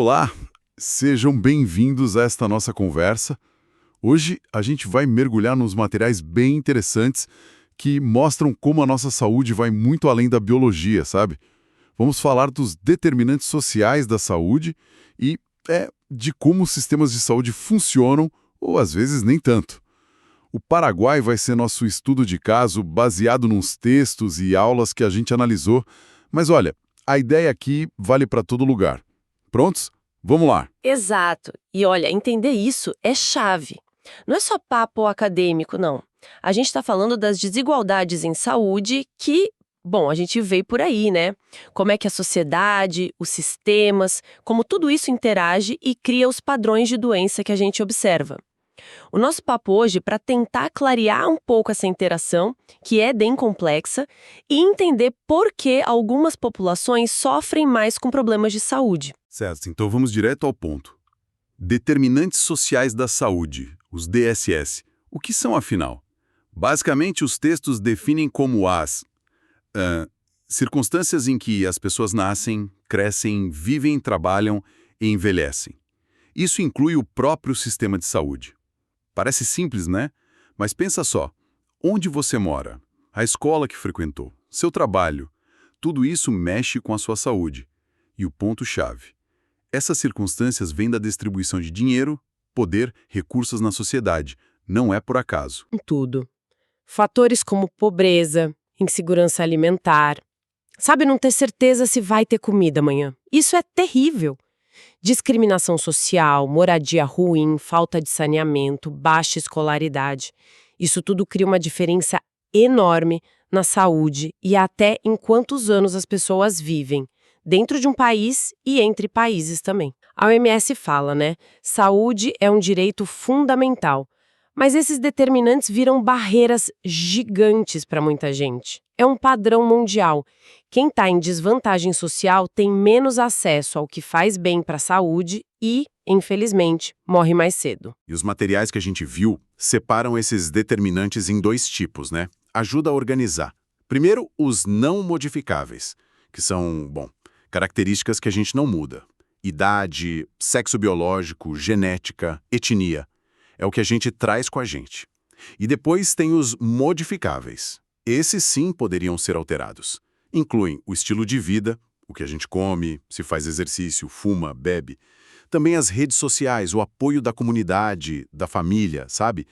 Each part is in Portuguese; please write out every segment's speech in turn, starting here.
Olá, sejam bem-vindos a esta nossa conversa. Hoje a gente vai mergulhar nos materiais bem interessantes que mostram como a nossa saúde vai muito além da biologia, sabe? Vamos falar dos determinantes sociais da saúde e de como os sistemas de saúde funcionam, ou às vezes nem tanto. O Paraguai vai ser nosso estudo de caso baseado nos textos e aulas que a gente analisou, mas olha, a ideia aqui vale para todo lugar. Prontos? Vamos lá. Exato. E olha, entender isso é chave. Não é só papo acadêmico, não. A gente está falando das desigualdades em saúde que, bom, a gente vê por aí, né? Como é que a sociedade, os sistemas, como tudo isso interage e cria os padrões de doença que a gente observa. O nosso papo hoje é para tentar clarear um pouco essa interação, que é bem complexa, e entender por que algumas populações sofrem mais com problemas de saúde. Certo, então vamos direto ao ponto. Determinantes sociais da saúde, os DSS. O que são, afinal? Basicamente, os textos definem como as circunstâncias em que as pessoas nascem, crescem, vivem, trabalham e envelhecem. Isso inclui o próprio sistema de saúde. Parece simples, né? Mas pensa só, onde você mora, a escola que frequentou, seu trabalho, tudo isso mexe com a sua saúde. E o ponto-chave. Essas circunstâncias vêm da distribuição de dinheiro, poder, recursos na sociedade. Não é por acaso. Tudo. Fatores como pobreza, insegurança alimentar. Sabe, não ter certeza se vai ter comida amanhã. Isso é terrível. Discriminação social, moradia ruim, falta de saneamento, baixa escolaridade. Isso tudo cria uma diferença enorme na saúde e até em quantos anos as pessoas vivem, dentro de um país e entre países também. A OMS fala, né? Saúde é um direito fundamental. Mas esses determinantes viram barreiras gigantes para muita gente. É um padrão mundial. Quem está em desvantagem social tem menos acesso ao que faz bem para a saúde e, infelizmente, morre mais cedo. E os materiais que a gente viu separam esses determinantes em dois tipos, né? Ajuda a organizar. Primeiro, os não modificáveis, que são, características que a gente não muda. Idade, sexo biológico, genética, etnia. É o que a gente traz com a gente. E depois tem os modificáveis. Esses sim poderiam ser alterados. Incluem o estilo de vida, o que a gente come, se faz exercício, fuma, bebe. Também as redes sociais, o apoio da comunidade, da família, sabe?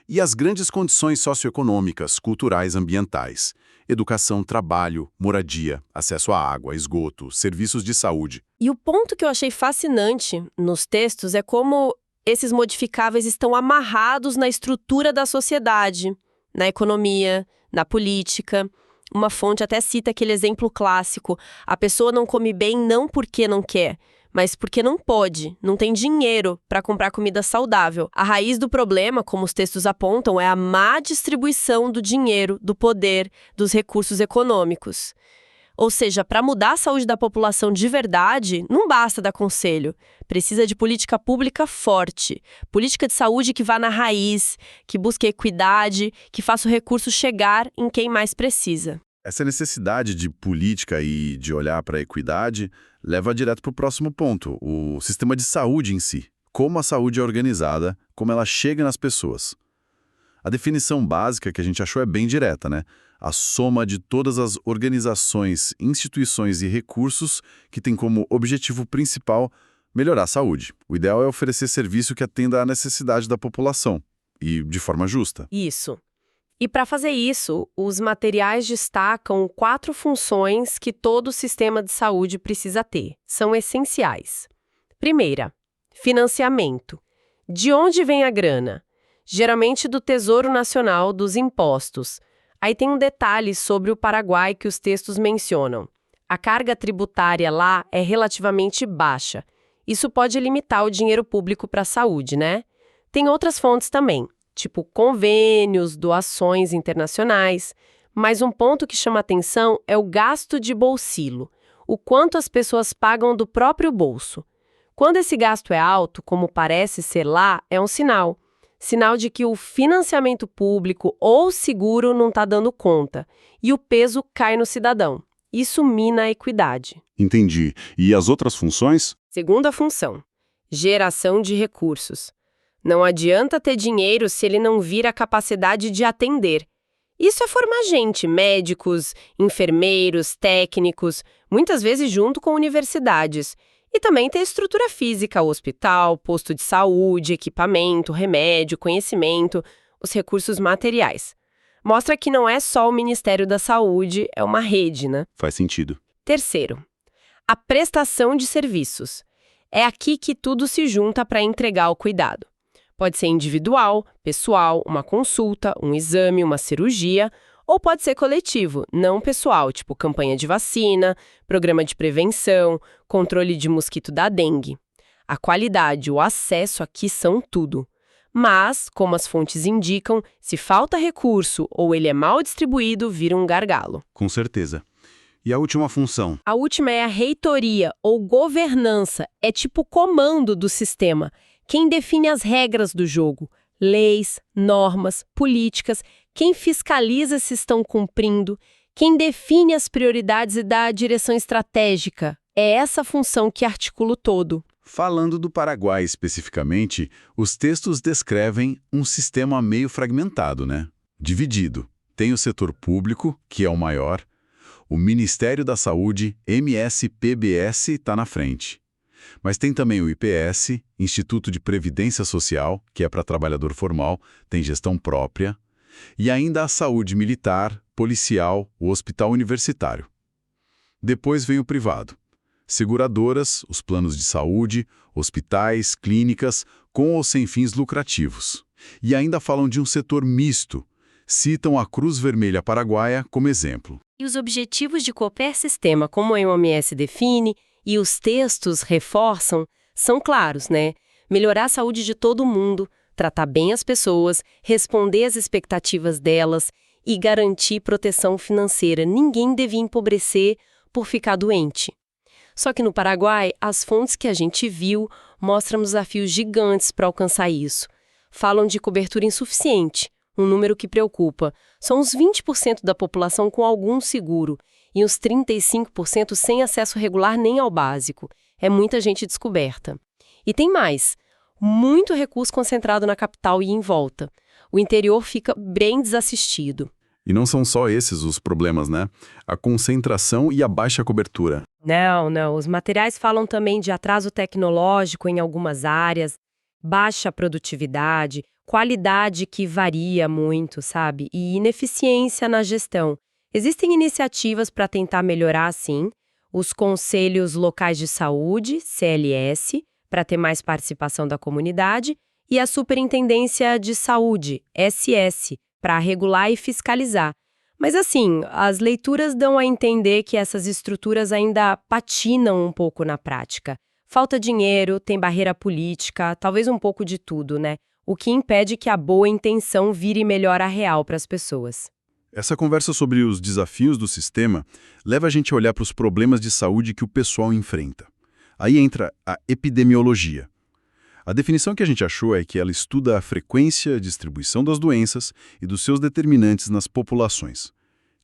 E as grandes condições socioeconômicas, culturais, ambientais. Educação, trabalho, moradia, acesso à água, esgoto, serviços de saúde. E o ponto que eu achei fascinante nos textos é como esses modificáveis estão amarrados na estrutura da sociedade, na economia, na política. Uma fonte até cita aquele exemplo clássico: a pessoa não come bem não porque não quer, mas porque não pode, não tem dinheiro para comprar comida saudável. A raiz do problema, como os textos apontam, é a má distribuição do dinheiro, do poder, dos recursos econômicos. Ou seja, para mudar a saúde da população de verdade, não basta dar conselho. Precisa de política pública forte. Política de saúde que vá na raiz, que busque equidade, que faça o recurso chegar em quem mais precisa. Essa necessidade de política e de olhar para a equidade leva direto para o próximo ponto, o sistema de saúde em si. Como a saúde é organizada, como ela chega nas pessoas. A definição básica que a gente achou é bem direta, né? A soma de todas as organizações, instituições e recursos que tem como objetivo principal melhorar a saúde. O ideal é oferecer serviço que atenda à necessidade da população e de forma justa. Isso. E para fazer isso, os materiais destacam 4 funções que todo sistema de saúde precisa ter. São essenciais. Primeira, financiamento. De onde vem a grana? Geralmente do Tesouro Nacional, dos impostos. Aí tem um detalhe sobre o Paraguai que os textos mencionam. A carga tributária lá é relativamente baixa. Isso pode limitar o dinheiro público para a saúde, né? Tem outras fontes também, tipo convênios, doações internacionais. Mas um ponto que chama atenção é o gasto de bolsilo, o quanto as pessoas pagam do próprio bolso. Quando esse gasto é alto, como parece ser lá, é um sinal. Sinal de que o financiamento público ou seguro não está dando conta e o peso cai no cidadão. Isso mina a equidade. Entendi. E as outras funções? Segunda função: geração de recursos. Não adianta ter dinheiro se ele não vir a capacidade de atender. Isso é formar gente, médicos, enfermeiros, técnicos, muitas vezes junto com universidades. E também ter estrutura física, hospital, posto de saúde, equipamento, remédio, conhecimento, os recursos materiais. Mostra que não é só o Ministério da Saúde, é uma rede, né? Faz sentido. Terceiro, a prestação de serviços. É aqui que tudo se junta para entregar o cuidado. Pode ser individual, pessoal, uma consulta, um exame, uma cirurgia, ou pode ser coletivo, não pessoal, tipo campanha de vacina, programa de prevenção, controle de mosquito da dengue. A qualidade e o acesso aqui são tudo. Mas, como as fontes indicam, se falta recurso ou ele é mal distribuído, vira um gargalo. Com certeza. E a última função? A última é a reitoria ou governança, é tipo comando do sistema. Quem define as regras do jogo, leis, normas, políticas, quem fiscaliza se estão cumprindo, quem define as prioridades e dá a direção estratégica. É essa função que articula o todo. Falando do Paraguai especificamente, os textos descrevem um sistema meio fragmentado, né? Dividido. Tem o setor público, que é o maior. O Ministério da Saúde, MSPBS, está na frente. Mas tem também o IPS, Instituto de Previdência Social, que é para trabalhador formal, tem gestão própria. E ainda a saúde militar, policial, o hospital universitário. Depois vem o privado. Seguradoras, os planos de saúde, hospitais, clínicas, com ou sem fins lucrativos. E ainda falam de um setor misto. Citam a Cruz Vermelha Paraguaia como exemplo. E os objetivos de qualquer sistema, como a OMS define, e os textos reforçam, são claros, né? Melhorar a saúde de todo mundo, tratar bem as pessoas, responder às expectativas delas e garantir proteção financeira. Ninguém devia empobrecer por ficar doente. Só que no Paraguai, as fontes que a gente viu mostram desafios gigantes para alcançar isso. Falam de cobertura insuficiente, um número que preocupa. São uns 20% da população com algum seguro e uns 35% sem acesso regular nem ao básico. É muita gente descoberta. E tem mais. Muito recurso concentrado na capital e em volta. O interior fica bem desassistido. E não são só esses os problemas, né? A concentração e a baixa cobertura. Não. Os materiais falam também de atraso tecnológico em algumas áreas, baixa produtividade, qualidade que varia muito, sabe? E ineficiência na gestão. Existem iniciativas para tentar melhorar, sim. Os Conselhos Locais de Saúde, CLS, para ter mais participação da comunidade, e a Superintendência de Saúde, SS, para regular e fiscalizar. Mas assim, as leituras dão a entender que essas estruturas ainda patinam um pouco na prática. Falta dinheiro, tem barreira política, talvez um pouco de tudo, né? O que impede que a boa intenção vire melhora real para as pessoas. Essa conversa sobre os desafios do sistema leva a gente a olhar para os problemas de saúde que o pessoal enfrenta. Aí entra a epidemiologia. A definição que a gente achou é que ela estuda a frequência, distribuição das doenças e dos seus determinantes nas populações.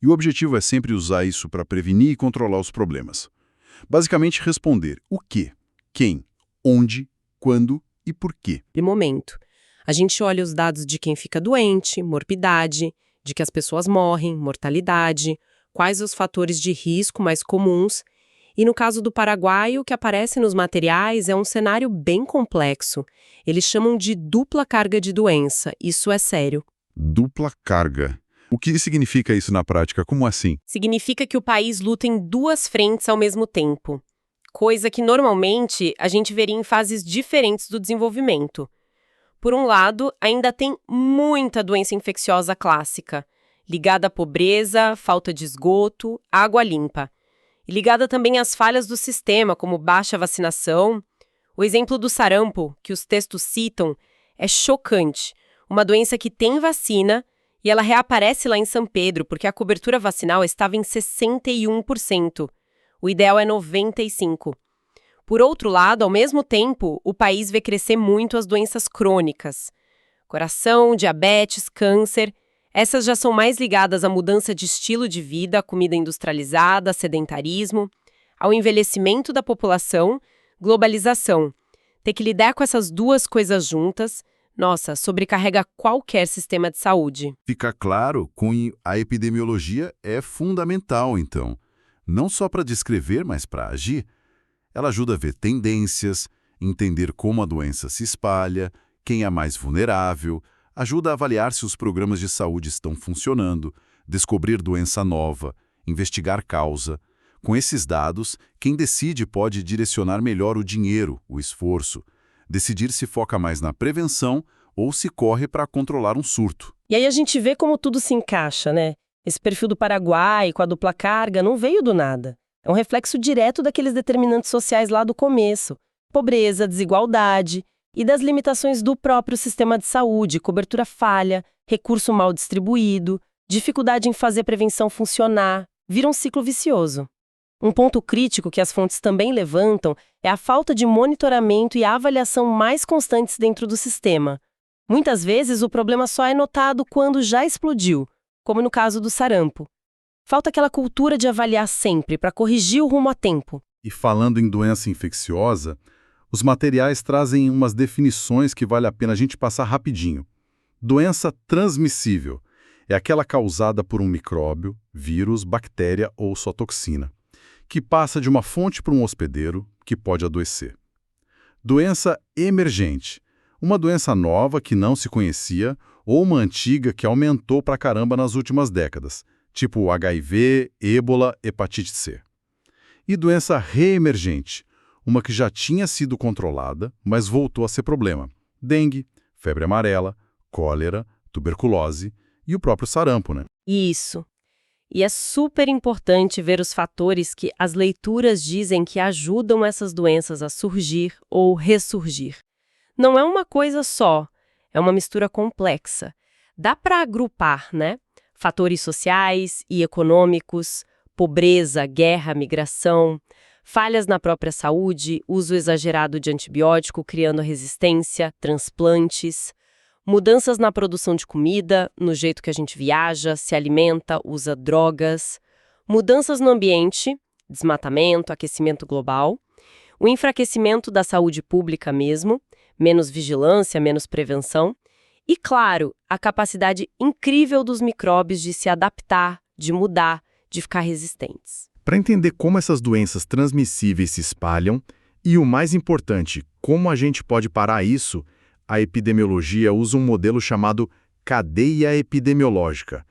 E o objetivo é sempre usar isso para prevenir e controlar os problemas. Basicamente responder o que, quem, onde, quando e por quê. De momento, a gente olha os dados de quem fica doente, morbidade, de que as pessoas morrem, mortalidade, quais os fatores de risco mais comuns. E no caso do Paraguai, o que aparece nos materiais é um cenário bem complexo. Eles chamam de dupla carga de doença. Isso é sério. Dupla carga. O que significa isso na prática? Como assim? Significa que o país luta em duas frentes ao mesmo tempo. Coisa que normalmente a gente veria em fases diferentes do desenvolvimento. Por um lado, ainda tem muita doença infecciosa clássica, ligada à pobreza, falta de esgoto, água limpa. E ligada também às falhas do sistema, como baixa vacinação. O exemplo do sarampo, que os textos citam, é chocante. Uma doença que tem vacina e ela reaparece lá em São Pedro, porque a cobertura vacinal estava em 61%. O ideal é 95%. Por outro lado, ao mesmo tempo, o país vê crescer muito as doenças crônicas. Coração, diabetes, câncer. Essas já são mais ligadas à mudança de estilo de vida, à comida industrializada, sedentarismo, ao envelhecimento da população, Globalização. Ter que lidar com essas duas coisas juntas, nossa, sobrecarrega qualquer sistema de saúde. Fica claro que a epidemiologia é fundamental, então. Não só para descrever, mas para agir. Ela ajuda a ver tendências, entender como a doença se espalha, quem é mais vulnerável, ajuda a avaliar se os programas de saúde estão funcionando, descobrir doença nova, investigar causa. Com esses dados, quem decide pode direcionar melhor o dinheiro, o esforço, decidir se foca mais na prevenção ou se corre para controlar um surto. E aí a gente vê como tudo se encaixa, né? Esse perfil do Paraguai com a dupla carga não veio do nada. É um reflexo direto daqueles determinantes sociais lá do começo. Pobreza, desigualdade e das limitações do próprio sistema de saúde, cobertura falha, recurso mal distribuído, dificuldade em fazer prevenção funcionar, vira um ciclo vicioso. Um ponto crítico que as fontes também levantam é a falta de monitoramento e avaliação mais constantes dentro do sistema. Muitas vezes o problema só é notado quando já explodiu, como no caso do sarampo. Falta aquela cultura de avaliar sempre para corrigir o rumo a tempo. E falando em doença infecciosa, os materiais trazem umas definições que vale a pena a gente passar rapidinho. Doença transmissível é aquela causada por um micróbio, vírus, bactéria ou só toxina, que passa de uma fonte para um hospedeiro, que pode adoecer. Doença emergente, uma doença nova que não se conhecia ou uma antiga que aumentou pra caramba nas últimas décadas, tipo HIV, ébola, hepatite C. E doença reemergente, uma que já tinha sido controlada, mas voltou a ser problema. Dengue, febre amarela, cólera, tuberculose e o próprio sarampo, né? Isso. E é super importante ver os fatores que as leituras dizem que ajudam essas doenças a surgir ou ressurgir. Não é uma coisa só, é uma mistura complexa. Dá para agrupar, né? Fatores sociais e econômicos, pobreza, guerra, migração, falhas na própria saúde, uso exagerado de antibiótico criando resistência, transplantes, mudanças na produção de comida, no jeito que a gente viaja, se alimenta, usa drogas, mudanças no ambiente, desmatamento, aquecimento global, o enfraquecimento da saúde pública mesmo, menos vigilância, menos prevenção, e, claro, a capacidade incrível dos micróbios de se adaptar, de mudar, de ficar resistentes. Para entender como essas doenças transmissíveis se espalham e, o mais importante, como a gente pode parar isso, a epidemiologia usa um modelo chamado cadeia epidemiológica.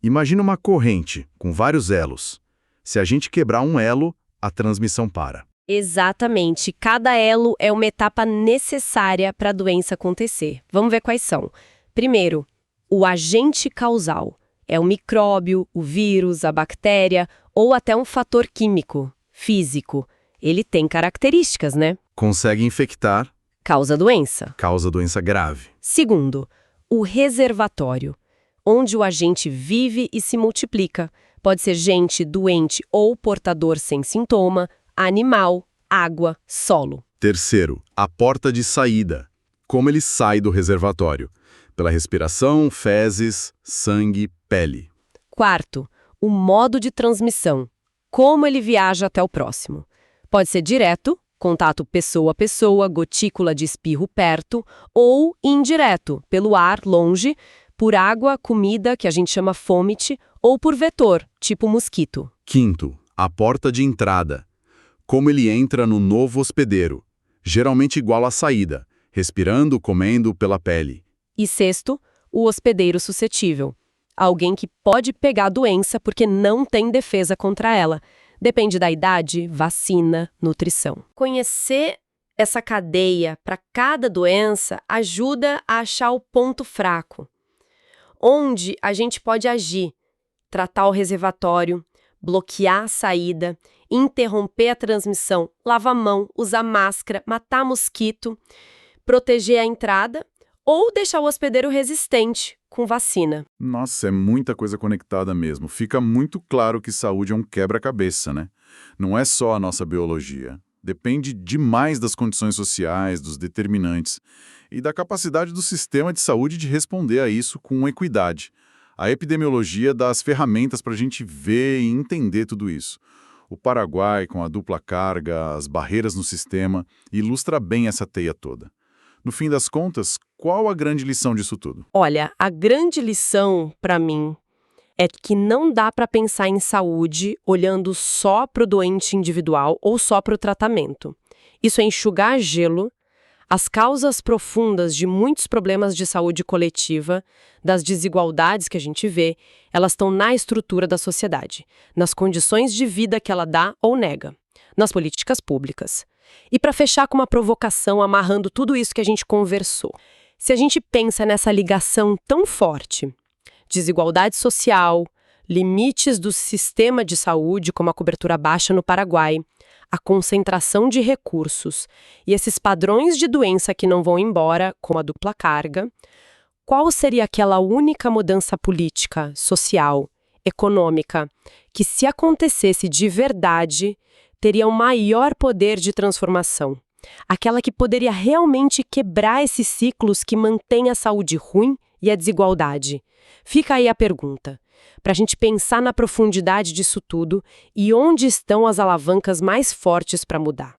Imagina uma corrente com vários elos. Se a gente quebrar um elo, a transmissão para. Exatamente. Cada elo é uma etapa necessária para a doença acontecer. Vamos ver quais são. Primeiro, o agente causal. É o micróbio, o vírus, a bactéria ou até um fator químico, físico. Ele tem características, né? Consegue infectar. Causa doença. Causa doença grave. Segundo, o reservatório, onde o agente vive e se multiplica. Pode ser gente doente ou portador sem sintoma, animal, água, solo. Terceiro, a porta de saída. Como ele sai do reservatório? Pela respiração, fezes, sangue, pele. Quarto, o modo de transmissão. Como ele viaja até o próximo. Pode ser direto, contato pessoa a pessoa, gotícula de espirro perto, ou indireto, pelo ar, longe, por água, comida, que a gente chama fômite, ou por vetor, tipo mosquito. Quinto, a porta de entrada. Como ele entra no novo hospedeiro, geralmente igual à saída, respirando, comendo pela pele. E sexto, o hospedeiro suscetível. Alguém que pode pegar a doença porque não tem defesa contra ela. Depende da idade, vacina, nutrição. Conhecer essa cadeia para cada doença ajuda a achar o ponto fraco, onde a gente pode agir, tratar o reservatório, bloquear a saída, interromper a transmissão, lavar a mão, usar máscara, matar mosquito, proteger a entrada ou deixar o hospedeiro resistente com vacina. Nossa, é muita coisa conectada mesmo. Fica muito claro que saúde é um quebra-cabeça, né? Não é só a nossa biologia. Depende demais das condições sociais, dos determinantes e da capacidade do sistema de saúde de responder a isso com equidade. A epidemiologia dá as ferramentas para a gente ver e entender tudo isso. O Paraguai, com a dupla carga, as barreiras no sistema, ilustra bem essa teia toda. No fim das contas, qual a grande lição disso tudo? Olha, a grande lição, para mim, é que não dá para pensar em saúde olhando só para o doente individual ou só para o tratamento. Isso é enxugar gelo. As causas profundas de muitos problemas de saúde coletiva, das desigualdades que a gente vê, elas estão na estrutura da sociedade, nas condições de vida que ela dá ou nega, nas políticas públicas. E para fechar com uma provocação, amarrando tudo isso que a gente conversou. Se a gente pensa nessa ligação tão forte, desigualdade social, limites do sistema de saúde, como a cobertura baixa no Paraguai, a concentração de recursos e esses padrões de doença que não vão embora, como a dupla carga, qual seria aquela única mudança política, social, econômica, que, se acontecesse de verdade, teria um maior poder de transformação? Aquela que poderia realmente quebrar esses ciclos que mantêm a saúde ruim e a desigualdade. Fica aí a pergunta, para a gente pensar na profundidade disso tudo e onde estão as alavancas mais fortes para mudar.